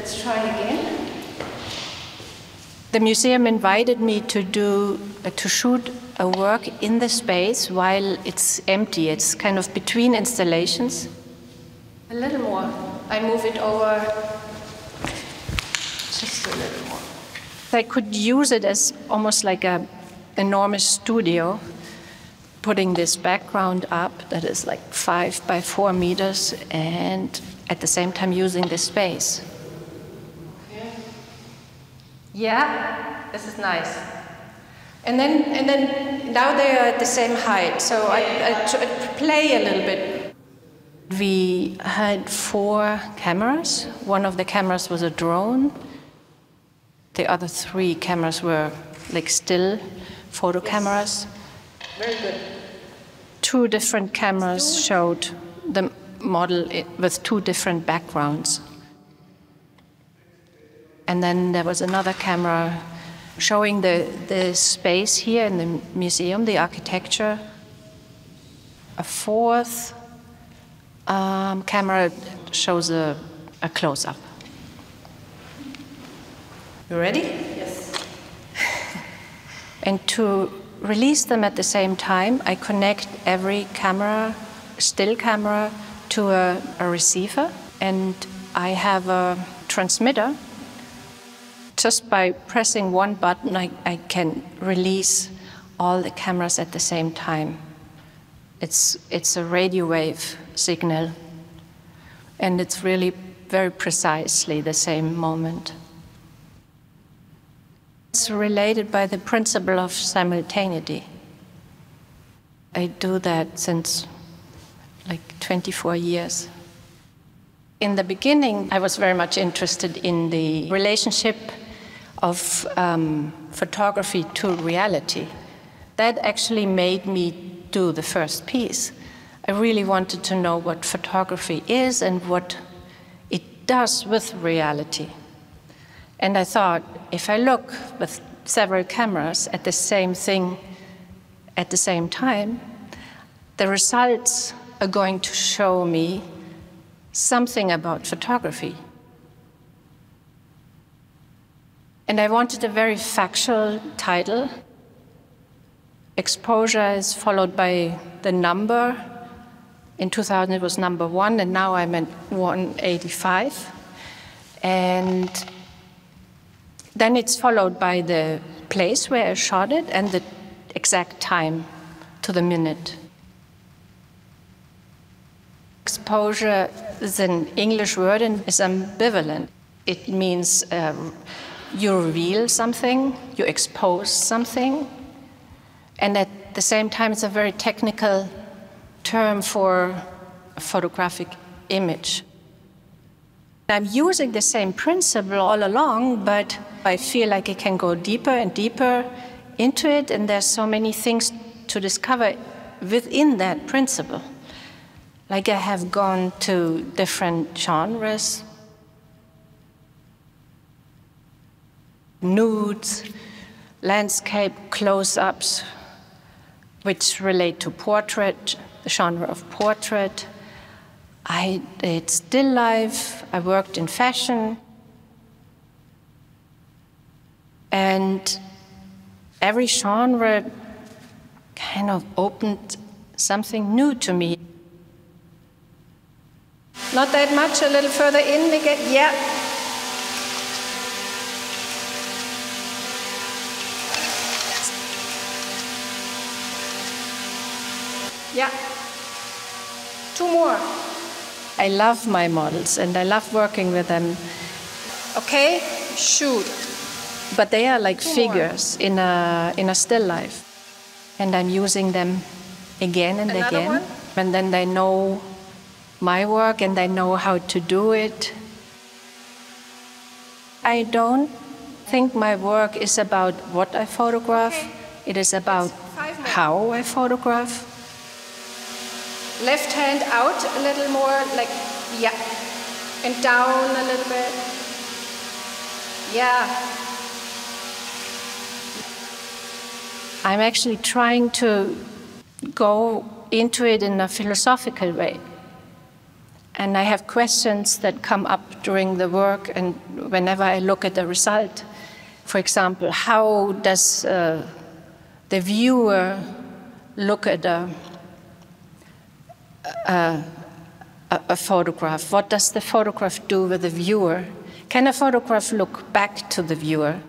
let's try again. The museum invited me to shoot a work in the space while it's empty. It's kind of between installations. A little more. I move it over just a little more. I could use it as almost like an enormous studio, putting this background up that is like 5 by 4 meters, and at the same time using the space. Okay. Yeah, this is nice. And then now they are at the same height, so I play a little bit. We had 4 cameras. One of the cameras was a drone. The other 3 cameras were like still photo cameras. Very good. 2 different cameras showed the model with 2 different backgrounds. And then there was another camera showing the space here in the museum, the architecture. A 4th camera shows a close-up. You ready? Yes. And to release them at the same time, I connect every camera, still camera, to a receiver, and I have a transmitter. Just by pressing one button, I can release all the cameras at the same time. It's a radio wave signal, and it's really very precisely the same moment. It's related by the principle of simultaneity. I do that since like 24 years. In the beginning, I was very much interested in the relationship of photography to reality. That actually made me do the first piece. I really wanted to know what photography is and what it does with reality. And I thought, if I look with several cameras at the same thing at the same time, the results are going to show me something about photography. And I wanted a very factual title. Exposure is followed by the number. In 2000 it was number 1, and now I'm at 185. And then it's followed by the place where I shot it and the exact time to the minute. Exposure is an English word and is ambivalent. It means you reveal something, you expose something, and at the same time it's a very technical term for a photographic image. I'm using the same principle all along, but I feel like I can go deeper and deeper into it, and there's so many things to discover within that principle. Like I have gone to different genres, nudes, landscape, close-ups, which relate to portrait, the genre of portrait. I did still life, I worked in fashion, and every genre kind of opened something new to me. Not that much, a little further in again, yeah. Yeah, 2 more. I love my models and I love working with them. Okay, shoot. But they are like figures in a still life. And I'm using them again and again. One? And then they know my work and they know how to do it. I don't think my work is about what I photograph. Okay. It is about how I photograph. Left hand out a little more, like, yeah. And down a little bit. Yeah. I'm actually trying to go into it in a philosophical way. And I have questions that come up during the work and whenever I look at the result. For example, how does the viewer look at a photograph? What does the photograph do with the viewer? Can a photograph look back to the viewer?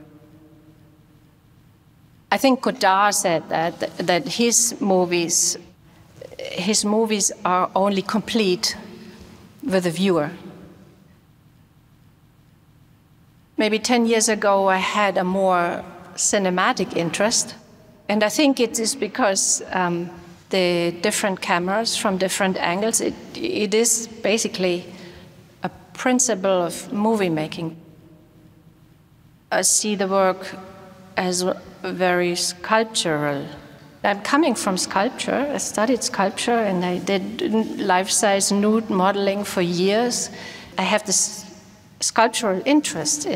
I think Godard said that his movies are only complete with the viewer. Maybe 10 years ago, I had a more cinematic interest. And I think it is because the different cameras from different angles, it is basically a principle of movie making. I see the work as very sculptural. I'm coming from sculpture. I studied sculpture and I did life-size nude modeling for years. I have this sculptural interest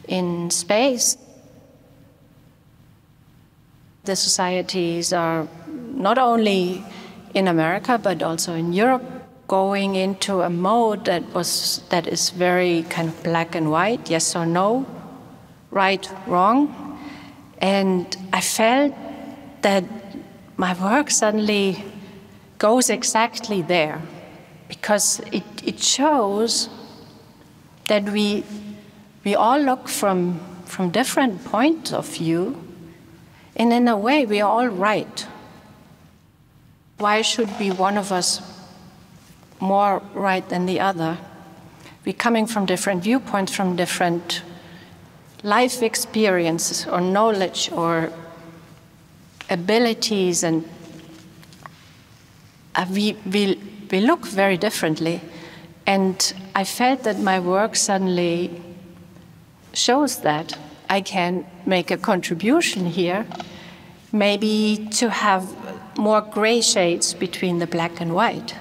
in space. The societies are not only in America but also in Europe going into a mode that is very kind of black and white, yes or no, right, wrong. And I felt that my work suddenly goes exactly there because it shows that we all look from different points of view, and in a way we are all right. Why should be one of us more right than the other? We're coming from different viewpoints, from different life experiences or knowledge or abilities, and we look very differently. And I felt that my work suddenly shows that I can make a contribution here, maybe to have more gray shades between the black and white.